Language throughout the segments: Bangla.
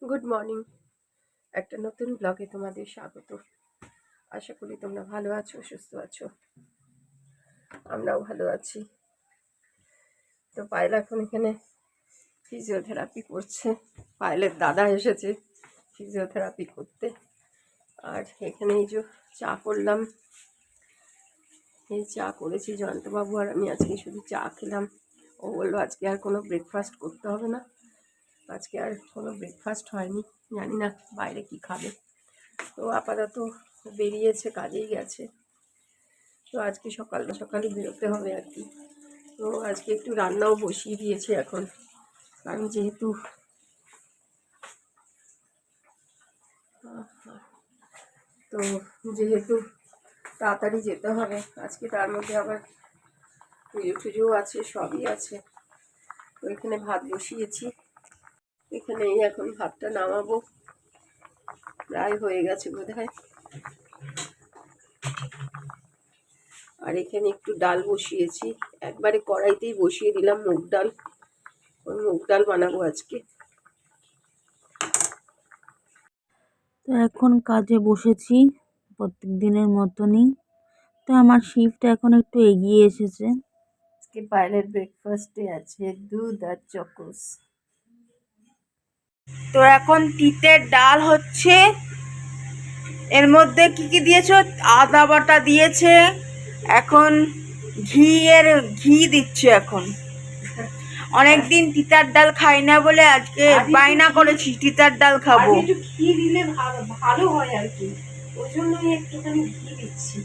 Good morning. একটা নতুন ব্লগে তোমাদের স্বাগত। আশা করি তোমরা ভালো আছো, সুস্থ আছো। আমরাও ভালো আছি। তো পায়েল এখন এখানে ফিজিওথেরাপি করছে। পায়েলের দাদা এসেছে ফিজিওথেরাপি করতে। আর এখানে এই যে চা করলাম, এই চা করেছি জয়ন্তবাবু আর আমি আজকে শুধু চা খেলাম। ও বললো আজকে আর কোনো ব্রেকফাস্ট করতে হবে না, আজকে আর কোনো ব্রেকফাস্ট হয়নি, জানি না বাইরে কি খাবে। তো আপাতত বেরিয়েছে, কাজেই গেছে। তো আজকে সকাল সকালই বেরোতে হবে আর কি। তো আজকে একটু রান্নাও বসিয়ে দিয়েছে এখন, কারণ যেহেতু তো যেহেতু তাড়াতাড়ি যেতে হবে আজকে, তার মধ্যে আবার পুজো টুজোও আছে, সবই আছে। তো এখানে ভাত বসিয়েছি, এখানেই এখন ভাতটা নামাবো, প্রায় হয়ে গেছে বোধ হয়। আর এখানে একটু ডাল বসিয়েছি, একবারে কড়াইতেই বসিয়ে দিলাম মুগ ডাল। ওই মুগ ডাল বানাবো আজকে। তো এখন কাজে বসেছি প্রত্যেক দিনের মতনই। তো আমার শিফট এখন একটু এগিয়ে এসেছে। আজকে পায়েলের ব্রেকফাস্টে আছে দুধ আর চকোস। তো এখন তিতের ডাল হচ্ছে, এর মধ্যে কি কি দিয়েছো? আদা বাটা দিয়েছে, এখন ঘি দিচ্ছে। এখন অনেকদিন তিতার ডাল খাই না বলে আজকে বায়না করেছি তিতার ডাল খাবো। একটু ঘি দিলে ভালো হয় আর কি, ওই জন্যই একটুখানি ঘি দিচ্ছি।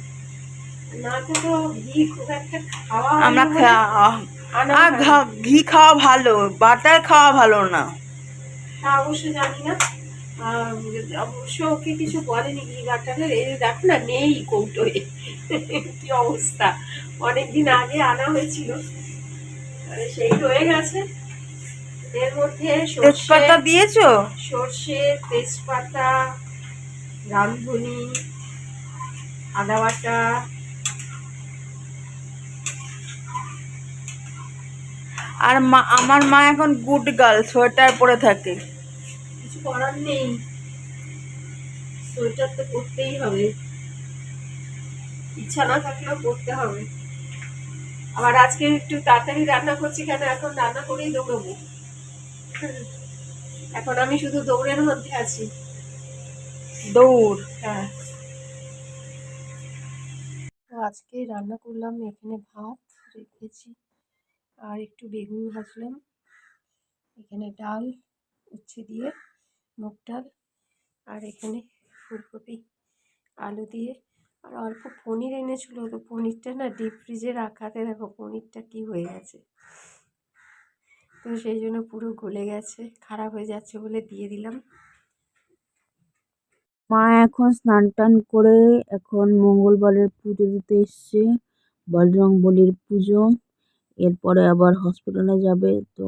না তো ঘি খুব একটা খাওয়া আমরা ঘি খাওয়া ভালো, বাটার খাওয়া ভালো না। তা অবশ্য জানি না, অবশ্য ওকে কিছু বলেনি ঘি বাটারের। এই দেখো না, নেই কৌটোয়, কি অবস্থা। অনেকদিন আগে আনা হয়েছিল, সেই রয়ে গেছে। এর মধ্যে তেজপাতা দিয়েছো? সর্ষে, তেজপাতা, রাঁধুনি, আদা বাটা। আর আমার মা এখন গুড গার্ল, সোয়েটার পরে থাকে। কিছু করার নেই, সোয়েটার তো পরতেই হবে, ইচ্ছা না থাকলেও পরতে হবে। আবার আজকে একটু তাড়াতাড়ি রান্না করছি কেন, এখন রান্না করেই দৌড়বো। এখন আমি শুধু দৌড়ের মধ্যে আছি, দৌড়। হ্যাঁ, তো আজকে রান্না করলাম, এখানে ভাত রেখেছি আর একটু বেগুন ভাজলাম, এখানে ডাল উচ্ছে দিয়ে মুগ ডাল, আর এখানে ফুলকপি আলু দিয়ে, আর অল্প পনির এনেছিল। তো পনিরটা না ডিপ ফ্রিজে রাখাতে দেখো পনিরটা কি হয়ে গেছে, তো সেই জন্য পুরো গলে গেছে, খারাপ হয়ে যাচ্ছে বলে দিয়ে দিলাম। মা এখন স্নান টান করে এখন মঙ্গলবারের পুজো দিতে এসছে, বজরং বলির পুজো। এরপরে আবার হসপিটালে যাবে। তো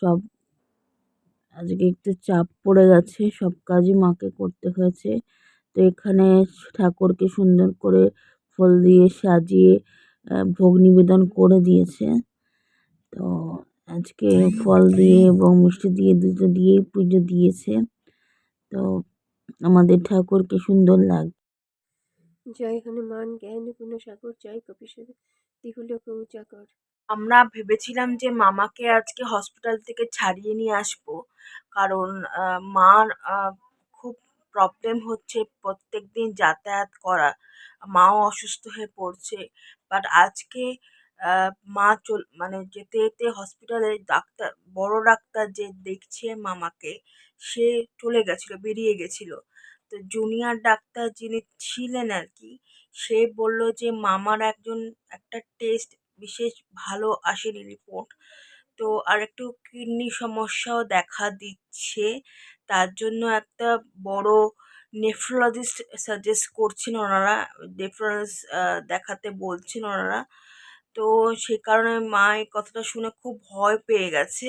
সব আজকে একটু চাপ পড়ে গেছে, সব কাজই মাকে করতে হয়েছে। তো এখানে ঠাকুরকে সুন্দর করে ফুল দিয়ে সাজিয়ে ভোগ নিবেদন করে দিয়েছে। তো আজকে ফল দিয়ে এবং মিষ্টি দিয়ে দুটো দিয়েই পুজো দিয়েছে। তো আমাদের ঠাকুরকে সুন্দর লাগে। জয় হনুমান জ্ঞান গুণ সাগর, জয় কপিশ্বর তিহুল কৌচাকর। আমরা ভেবেছিলাম যে মামাকে আজকে হসপিটাল থেকে ছাড়িয়ে নিয়ে আসবো, কারণ মার খুব প্রবলেম হচ্ছে প্রত্যেকদিন যাতায়াত করা, মাও অসুস্থ হয়ে পড়ছে। বাট আজকে মা মানে যেতে যেতে হসপিটালে ডাক্তার, বড় ডাক্তার যে দেখছে মামাকে, সে চলে গেছিল, বেরিয়ে গেছিল। তো জুনিয়র ডাক্তার যিনি ছিলেন আর কি, সে বলল যে মামার একটা টেস্ট বিশেষ ভালো আসেনি রিপোর্ট। তো আর একটু কিডনি সমস্যাও দেখা দিচ্ছে, তার জন্য একটা বড় নেফ্রোলজিস্ট সাজেস্ট করছেন ওনারা, নেফ্রোলজিস্ট দেখাতে বলছেন ওনারা। তো সে কারণে মা এই কথাটা শুনে খুব ভয় পেয়ে গেছে।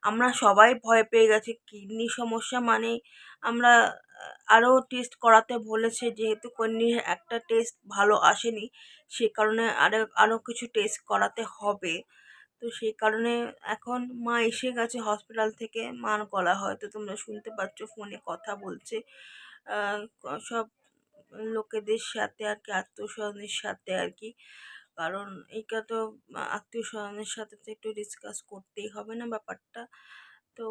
আমরা সবাই ভয় পেয়ে গেছি, কিডনি সমস্যা মানে আমরা আরও টেস্ট করাতে বলেছে, যেহেতু কিডনির একটা টেস্ট ভালো আসেনি, সে কারণে আরও কিছু টেস্ট করাতে হবে। তো সেই কারণে এখন মা এসে গেছে হসপিটাল থেকে, মার গলা হয়তো তোমরা শুনতে পাচ্ছ, ফোনে কথা বলছে সব লোকেদের সাথে আর কি, আত্মীয় স্বজনের সাথে আর কি। কারণ এইটা তো আত্মীয় স্বজনের সাথে তো একটু ডিসকাস করতেই হবে না ব্যাপারটা। তো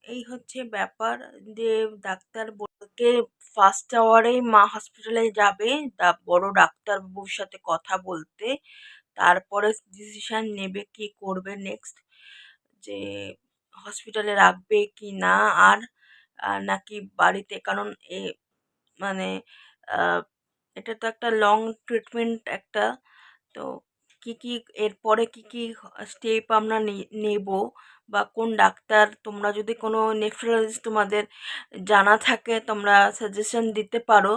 এই হচ্ছে ব্যাপার, যে ডাক্তার বলকে ফার্স্ট আওয়ারেই মা হসপিটালে যাবে, বড় ডাক্তারবাবুর সাথে কথা বলতে, তারপরে ডিসিশন নেবে কি করবে নেক্সট, যে হসপিটালে রাখবে কি না, আর নাকি বাড়িতে। কারণ মানে আহ, এটা তো একটা লং ট্রিটমেন্ট একটা। তো কি কি এরপরে কি কি স্টেপ আমরা নেব, বা কোন ডাক্তার, তোমরা যদি কোনো নেফ্রোলজিস্ট তোমাদের জানা থাকে তোমরা সাজেশন দিতে পারো,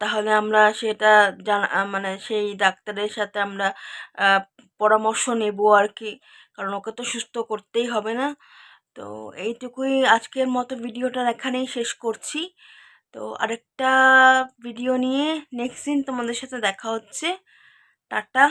তাহলে আমরা সেটা জানা, মানে সেই ডাক্তারের সাথে আমরা আহ, পরামর্শ নেব আর কি। কারণ ওকে তো সুস্থ করতেই হবে না। তো এইটুকুই, আজকের মতো ভিডিওটা এখানেই শেষ করছি। তো আরেকটা ভিডিও নিয়ে নেক্সট দিন তোমাদের সাথে দেখা হচ্ছে। টাটা।